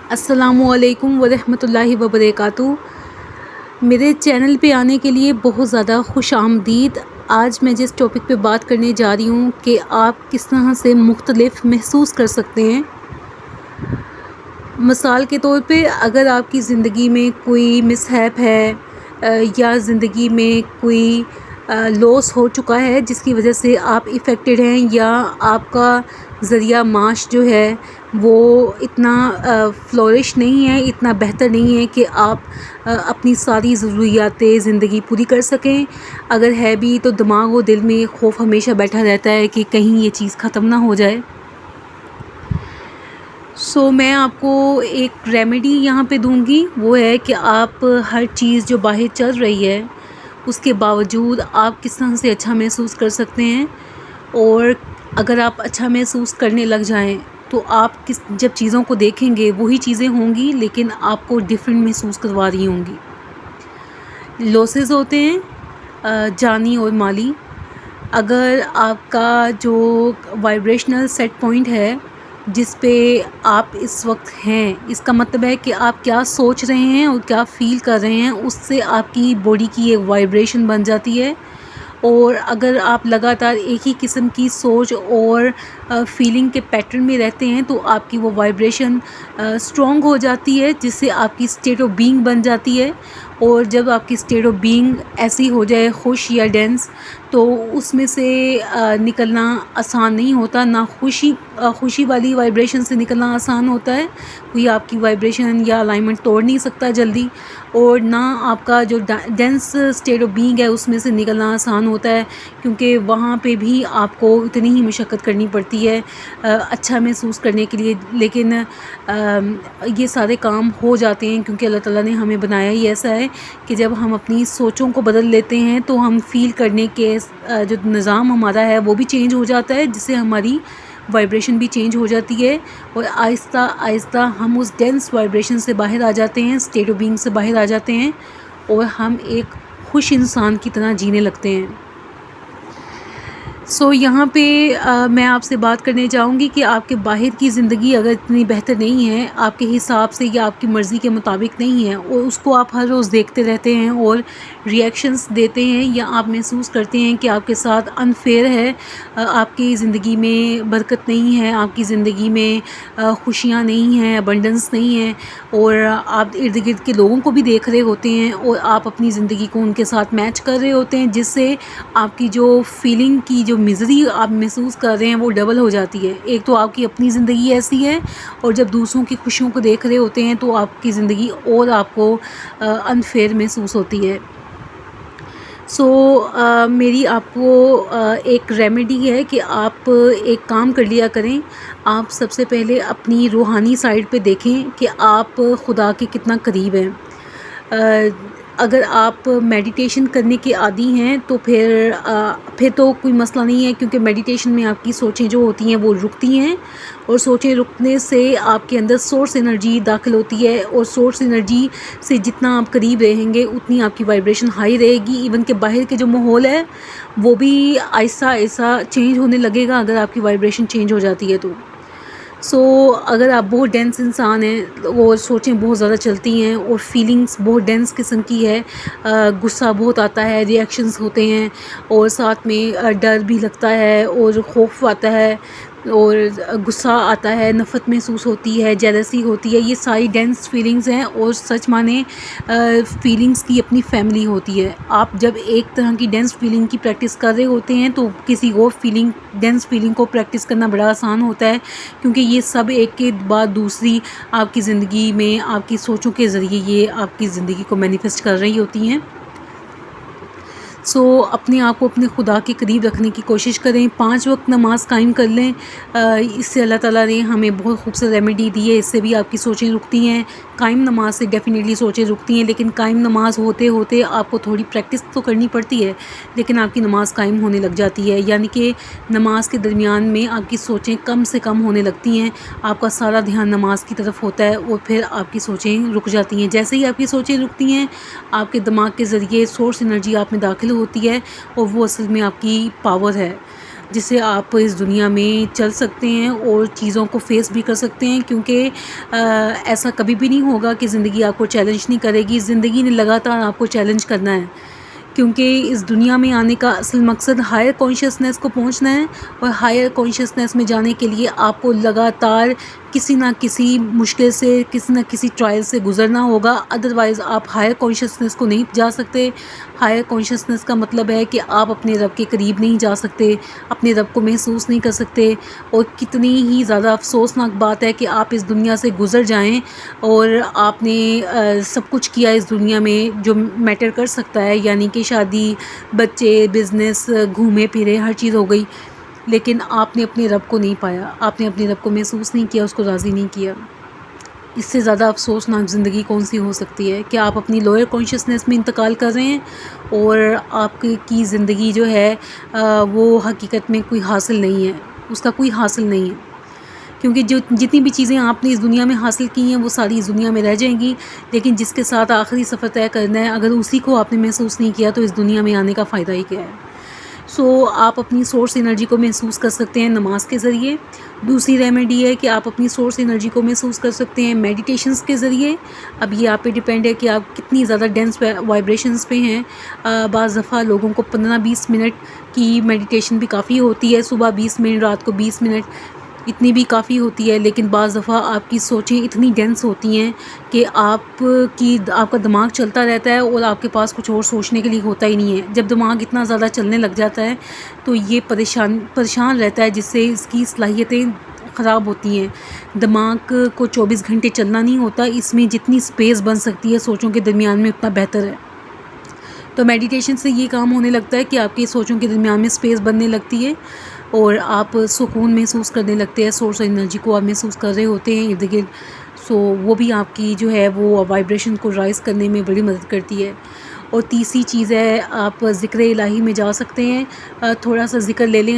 السلام علیکم ورحمۃ اللہ وبرکاتہ۔ میرے چینل پہ آنے کے لیے بہت زیادہ خوش آمدید۔ آج میں جس ٹاپک پہ بات کرنے جا رہی ہوں کہ آپ کس طرح سے مختلف محسوس کر سکتے ہیں۔ مثال کے طور پہ اگر آپ کی زندگی میں کوئی مس ہیپ ہے یا زندگی میں کوئی لاس ہو چکا ہے جس کی وجہ سے آپ افیکٹڈ ہیں، یا آپ کا ذریعہ معاش جو ہے وہ اتنا فلورش نہیں ہے، اتنا بہتر نہیں ہے کہ آپ اپنی ساری ضروریات زندگی پوری کر سکیں، اگر ہے بھی تو دماغ و دل میں خوف ہمیشہ بیٹھا رہتا ہے کہ کہیں یہ چیز ختم نہ ہو جائے۔ میں آپ کو ایک ریمیڈی یہاں پہ دوں گی، وہ ہے کہ آپ ہر چیز جو باہر چل رہی ہے اس کے باوجود آپ کس طرح سے اچھا محسوس کر سکتے ہیں، اور اگر آپ اچھا محسوس کرنے لگ جائیں تو آپ جب چیزوں کو دیکھیں گے وہی چیزیں ہوں گی لیکن آپ کو ڈیفرنٹ محسوس کروا رہی ہوں گی۔ لاسز ہوتے ہیں جانی اور مالی۔ اگر آپ کا جو وائبریشنل سیٹ پوائنٹ ہے جس پہ آپ اس وقت ہیں، اس کا مطلب ہے کہ آپ کیا سوچ رہے ہیں اور کیا فیل کر رہے ہیں، اس سے آپ کی باڈی کی ایک وائبریشن بن جاتی ہے، اور اگر آپ لگاتار ایک ہی قسم کی سوچ اور فیلنگ کے پیٹرن میں رہتے ہیں تو آپ کی وہ وائبریشن اسٹرانگ ہو جاتی ہے، جس سے آپ کی اسٹیٹ آف بینگ بن جاتی ہے، اور جب آپ کی اسٹیٹ آف بینگ ایسی ہو جائے خوش یا ڈینس، تو اس میں سے نکلنا آسان نہیں ہوتا، نہ خوشی والی وائبریشن سے نکلنا آسان ہوتا ہے، کوئی آپ کی وائبریشن یا الائنمنٹ توڑ نہیں سکتا جلدی، اور نہ آپ کا جو ڈینس اسٹیٹ آف بینگ ہے اس میں سے نکلنا آسان ہوتا ہے، کیونکہ وہاں پہ بھی آپ کو اتنی ہی مشقت کرنی پڑتی ہے اچھا محسوس کرنے کے لیے، لیکن یہ سارے کام ہو جاتے ہیں کیونکہ اللہ تعالیٰ نے ہمیں بنایا ہی ایسا ہے کہ جب ہم اپنی سوچوں کو بدل لیتے ہیں تو ہم فیل کرنے کے جو نظام ہمارا ہے وہ بھی چینج ہو جاتا ہے، جس سے ہماری وائبریشن بھی چینج ہو جاتی ہے، اور آہستہ آہستہ ہم اس ڈینس وائبریشن سے باہر آ جاتے ہیں، اسٹیٹ آف بینگ سے باہر آ جاتے ہیں، اور ہم ایک خوش انسان کی طرح جینے لگتے ہیں۔ یہاں پہ میں آپ سے بات کرنے چاہوں گی کہ آپ کے باہر کی زندگی اگر اتنی بہتر نہیں ہے، آپ کے حساب سے یا آپ کی مرضی کے مطابق نہیں ہے، اور اس کو آپ ہر روز دیکھتے رہتے ہیں اور ریئیکشنز دیتے ہیں، یا آپ محسوس کرتے ہیں کہ آپ کے ساتھ انفیئر ہے، آپ کی زندگی میں برکت نہیں ہے، آپ کی زندگی میں خوشیاں نہیں ہیں، ابنڈنس نہیں ہے، اور آپ ارد گرد کے لوگوں کو بھی دیکھ رہے ہوتے ہیں اور آپ اپنی زندگی کو ان کے ساتھ میچ کر رہے ہوتے ہیں، جس سے آپ کی جو فیلنگ کی جو مزری آپ محسوس کر رہے ہیں وہ ڈبل ہو جاتی ہے۔ ایک تو آپ کی اپنی زندگی ایسی ہے، اور جب دوسروں کی خوشیوں کو دیکھ رہے ہوتے ہیں تو آپ کی زندگی اور آپ کو انفیئر محسوس ہوتی ہے۔ میری آپ کو ایک ریمیڈی ہے کہ آپ ایک کام کر لیا کریں، آپ سب سے پہلے اپنی روحانی سائڈ پہ دیکھیں کہ آپ خدا کے کتنا قریب ہیں۔ اگر آپ میڈیٹیشن کرنے کے عادی ہیں تو پھر تو کوئی مسئلہ نہیں ہے، کیونکہ میڈیٹیشن میں آپ کی سوچیں جو ہوتی ہیں وہ رکتی ہیں، اور سوچیں رکنے سے آپ کے اندر سورس انرجی داخل ہوتی ہے، اور سورس انرجی سے جتنا آپ قریب رہیں گے اتنی آپ کی وائبریشن ہائی رہے گی، ایون کہ باہر کے جو ماحول ہے وہ بھی آہستہ آہستہ چینج ہونے لگے گا اگر آپ کی وائبریشن چینج ہو جاتی ہے تو۔ اگر آپ بہت ڈینس انسان ہیں اور سوچیں بہت زیادہ چلتی ہیں اور فیلنگس بہت ڈینس قسم کی ہے، غصہ بہت آتا ہے، ریئیکشنز ہوتے ہیں، اور ساتھ میں ڈر بھی لگتا ہے اور خوف آتا ہے اور غصہ آتا ہے، نفرت محسوس ہوتی ہے، جیلسی ہوتی ہے، یہ ساری ڈینس فیلنگز ہیں، اور سچ مانے فیلنگز کی اپنی فیملی ہوتی ہے۔ آپ جب ایک طرح کی ڈینس فیلنگ کی پریکٹس کر رہے ہوتے ہیں تو کسی اور ڈینس فیلنگ کو پریکٹس کرنا بڑا آسان ہوتا ہے، کیونکہ یہ سب ایک کے بعد دوسری آپ کی زندگی میں آپ کی سوچوں کے ذریعے یہ آپ کی زندگی کو مینیفیسٹ کر رہی ہوتی ہیں۔ اپنے آپ کو اپنے خدا کے قریب رکھنے کی کوشش کریں، 5 وقت نماز قائم کر لیں، اس سے اللہ تعالیٰ نے ہمیں بہت خوبصورت ریمیڈی دی ہے، اس سے بھی آپ کی سوچیں رکتی ہیں۔ قائم نماز سے ڈیفینیٹلی سوچیں رکتی ہیں، لیکن قائم نماز ہوتے ہوتے آپ کو تھوڑی پریکٹس تو کرنی پڑتی ہے، لیکن آپ کی نماز قائم ہونے لگ جاتی ہے، یعنی کہ نماز کے درمیان میں آپ کی سوچیں کم سے کم ہونے لگتی ہیں، آپ کا سارا دھیان نماز کی طرف ہوتا ہے، اور پھر آپ کی سوچیں رک جاتی ہیں۔ جیسے ہی آپ کی سوچیں رکتی ہیں، آپ کے دماغ کے ذریعے سورس انرجی آپ میں داخل ہوتی ہے، اور وہ اصل میں آپ کی پاور ہے۔ جس سے آپ اس دنیا میں چل سکتے ہیں اور چیزوں کو فیس بھی کر سکتے ہیں، کیونکہ ایسا کبھی بھی نہیں ہوگا کہ زندگی آپ کو چیلنج نہیں کرے گی. زندگی نے لگاتار آپ کو چیلنج کرنا ہے، کیونکہ اس دنیا میں آنے کا اصل مقصد ہائر کانشیسنس کو پہنچنا ہے، اور ہائر کانشیسنس میں جانے کے لیے آپ کو لگاتار کسی نہ کسی مشکل سے، کسی نہ کسی ٹرائل سے گزرنا ہوگا. ادروائز آپ ہائر کانشیسنس کو نہیں جا سکتے. ہائر کانشیسنس کا مطلب ہے کہ آپ اپنے رب کے قریب نہیں جا سکتے، اپنے رب کو محسوس نہیں کر سکتے. اور کتنی ہی زیادہ افسوسناک بات ہے کہ آپ اس دنیا سے گزر جائیں اور آپ نے سب کچھ کیا اس دنیا میں جو میٹر کر سکتا ہے، یعنی کہ شادی، بچے، بزنس، گھومے پھرے، ہر چیز ہو گئی، لیکن آپ نے اپنے رب کو نہیں پایا، آپ نے اپنے رب کو محسوس نہیں کیا، اس کو راضی نہیں کیا. اس سے زیادہ افسوسناک زندگی کون سی ہو سکتی ہے کہ آپ اپنی لوئر کانشیسنس میں انتقال کر رہے ہیں اور آپ کی زندگی جو ہے وہ حقیقت میں کوئی حاصل نہیں ہے، اس کا کوئی حاصل نہیں ہے. کیونکہ جتنی بھی چیزیں آپ نے اس دنیا میں حاصل کی ہیں وہ ساری اس دنیا میں رہ جائیں گی، لیکن جس کے ساتھ آخری سفر طے کرنا ہے، اگر اسی کو آپ نے محسوس نہیں کیا تو اس دنیا میں آنے کا فائدہ ہی کیا ہے. آپ اپنی سورس انرجی کو محسوس کر سکتے ہیں نماز کے ذریعے. دوسری ریمیڈی ہے کہ آپ اپنی سورس انرجی کو محسوس کر سکتے ہیں میڈیٹیشنز کے ذریعے. اب یہ آپ پہ ڈیپینڈ ہے کہ آپ کتنی زیادہ ڈینس وائبریشنز پہ ہیں. بعض دفعہ لوگوں کو 15-20 منٹ کی میڈیٹیشن بھی کافی ہوتی ہے، صبح 20 منٹ، رات کو 20 منٹ، اتنی بھی کافی ہوتی ہے. لیکن بعض دفعہ آپ کی سوچیں اتنی ڈینس ہوتی ہیں کہ آپ کا دماغ چلتا رہتا ہے اور آپ کے پاس کچھ اور سوچنے کے لیے ہوتا ہی نہیں ہے. جب دماغ اتنا زیادہ چلنے لگ جاتا ہے تو یہ پریشان رہتا ہے، جس سے اس کی صلاحیتیں خراب ہوتی ہیں. دماغ کو 24 گھنٹے چلنا نہیں ہوتا، اس میں جتنی سپیس بن سکتی ہے سوچوں کے درمیان میں اتنا بہتر ہے. تو میڈیٹیشن سے یہ کام ہونے لگتا ہے کہ آپ کی سوچوں کے درمیان میں سپیس بننے لگتی ہے اور آپ سکون محسوس کرنے لگتے ہیں. سورس انرجی کو آپ محسوس کر رہے ہوتے ہیں ارد گرد، وہ بھی آپ کی جو ہے وہ وائبریشن کو رائز کرنے میں بڑی مدد کرتی ہے. اور تیسری چیز ہے، آپ ذکر الہی میں جا سکتے ہیں. تھوڑا سا ذکر لے لیں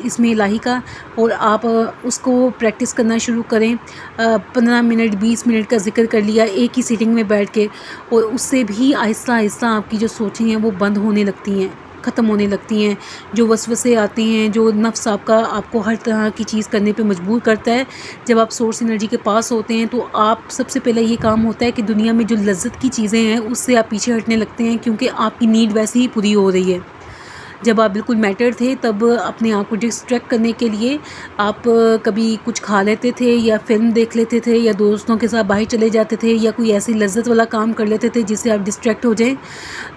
اس میں الہی کا اور آپ اس کو پریکٹس کرنا شروع کریں. 15 منٹ 20 منٹ کا ذکر کر لیا ایک ہی سیٹنگ میں بیٹھ کے، اور اس سے بھی آہستہ آہستہ آپ کی جو سوچیں ہیں وہ بند ہونے لگتی ہیں، ختم ہونے لگتی ہیں. جو وسوسے آتے ہیں، جو نفس آپ کو ہر طرح کی چیز کرنے پہ مجبور کرتا ہے، جب آپ سورس انرجی کے پاس ہوتے ہیں تو آپ سب سے پہلے یہ کام ہوتا ہے کہ دنیا میں جو لذت کی چیزیں ہیں اس سے آپ پیچھے ہٹنے لگتے ہیں، کیونکہ آپ کی نیڈ ویسے ہی پوری ہو رہی ہے. جب آپ بالکل میٹر تھے تب اپنے آپ کو ڈسٹریکٹ کرنے کے لیے آپ کبھی کچھ کھا لیتے تھے یا فلم دیکھ لیتے تھے یا دوستوں کے ساتھ باہر چلے جاتے تھے یا کوئی ایسی لذت والا کام کر لیتے تھے جس سے آپ ڈسٹریکٹ ہو جائیں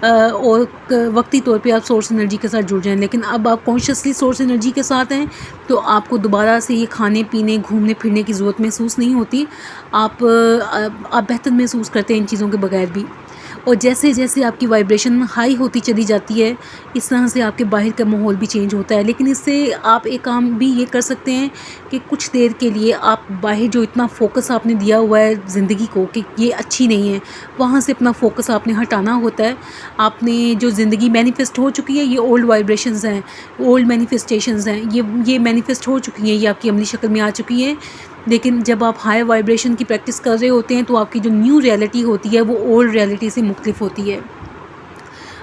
اور وقتی طور پہ آپ سورس انرجی کے ساتھ جڑ جائیں. لیکن اب آپ کانشیسلی سورس انرجی کے ساتھ ہیں تو آپ کو دوبارہ سے یہ کھانے پینے گھومنے پھرنے کی ضرورت محسوس نہیں ہوتی. آپ بہتر محسوس کرتے ہیں ان چیزوں کے بغیر بھی. اور جیسے جیسے آپ کی وائبریشن ہائی ہوتی چلی جاتی ہے اس طرح سے آپ کے باہر کا ماحول بھی چینج ہوتا ہے. لیکن اس سے آپ ایک کام بھی یہ کر سکتے ہیں کہ کچھ دیر کے لیے آپ باہر جو اتنا فوکس آپ نے دیا ہوا ہے زندگی کو کہ یہ اچھی نہیں ہے، وہاں سے اپنا فوکس آپ نے ہٹانا ہوتا ہے. آپ نے جو زندگی مینیفیسٹ ہو چکی ہے، یہ اولڈ وائبریشنز ہیں، اولڈ مینیفیسٹیشنز ہیں، یہ مینیفیسٹ ہو چکی ہیں، یہ آپ کی عملی شکل میں آ چکی ہیں. لیکن جب آپ ہائی وائبریشن کی پریکٹس کر رہے ہوتے ہیں تو آپ کی جو نیو ریئلٹی ہوتی ہے وہ اولڈ ریئلٹی سے مختلف ہوتی ہے.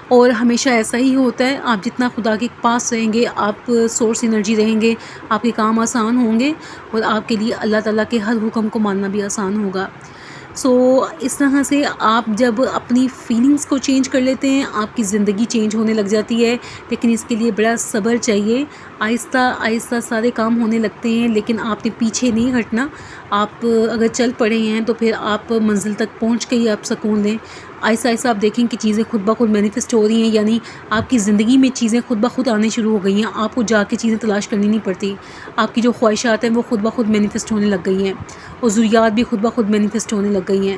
اور ہمیشہ ایسا ہی ہوتا ہے، آپ جتنا خدا کے پاس رہیں گے، آپ سورس انرجی رہیں گے، آپ کے کام آسان ہوں گے اور آپ کے لیے اللہ تعالیٰ کے ہر حکم کو ماننا بھی آسان ہوگا. اس طرح سے آپ جب اپنی فیلنگز کو چینج کر لیتے ہیں آپ کی زندگی چینج ہونے لگ جاتی ہے. لیکن اس کے لیے بڑا صبر چاہیے. آہستہ آہستہ سارے کام ہونے لگتے ہیں، لیکن آپ نے پیچھے نہیں ہٹنا. آپ اگر چل پڑے ہیں تو پھر آپ منزل تک پہنچ کے ہی آپ سکون لیں. آہستہ آہستہ آپ دیکھیں کہ چیزیں خود بخود مینیفیسٹ ہو رہی ہیں، یعنی آپ کی زندگی میں چیزیں خود بخود آنے شروع ہو گئی ہیں. آپ کو جا کے چیزیں تلاش کرنی نہیں پڑتی. آپ کی جو خواہشات ہیں وہ خود بخود مینیفیسٹ ہونے لگ گئی ہیں اور ضروریات بھی خود بخود مینیفیسٹ ہونے لگ گئی ہیں.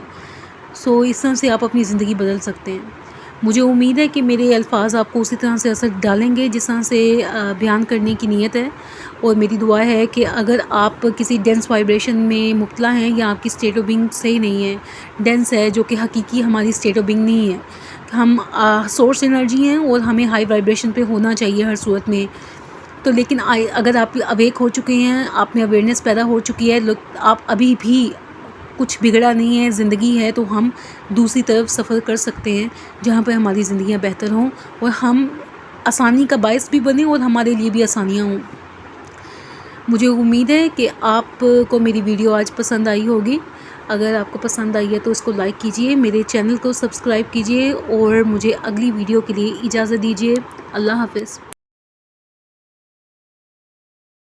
اس طرح سے آپ اپنی زندگی بدل سکتے ہیں. مجھے امید ہے کہ میرے الفاظ آپ کو اسی طرح سے اثر ڈالیں گے جس طرح سے بیان کرنے کی نیت ہے. اور میری دعا ہے کہ اگر آپ کسی ڈینس وائبریشن میں مبتلا ہیں یا آپ کی اسٹیٹ آف بینگ صحیح نہیں ہے، ڈینس ہے جو کہ حقیقی ہماری اسٹیٹ آف بینگ نہیں ہے، ہم سورس انرجی ہیں اور ہمیں ہائی وائبریشن پہ ہونا چاہیے ہر صورت میں. تو لیکن اگر آپ اویک ہو چکے ہیں، آپ میں اویئرنیس پیدا ہو چکی ہے، آپ ابھی بھی کچھ بگڑا نہیں ہے، زندگی ہے، تو ہم دوسری طرف سفر کر سکتے ہیں جہاں پہ ہماری زندگیاں بہتر ہوں اور ہم آسانی کا باعث بھی بنے اور ہمارے لیے بھی آسانیاں ہوں۔ مجھے امید ہے کہ آپ کو میری ویڈیو آج پسند آئی ہوگی۔ اگر آپ کو پسند آئی ہے تو اس کو لائک کیجئے، میرے چینل کو سبسکرائب کیجئے اور مجھے اگلی ویڈیو کے لیے اجازت دیجئے۔ اللہ حافظ۔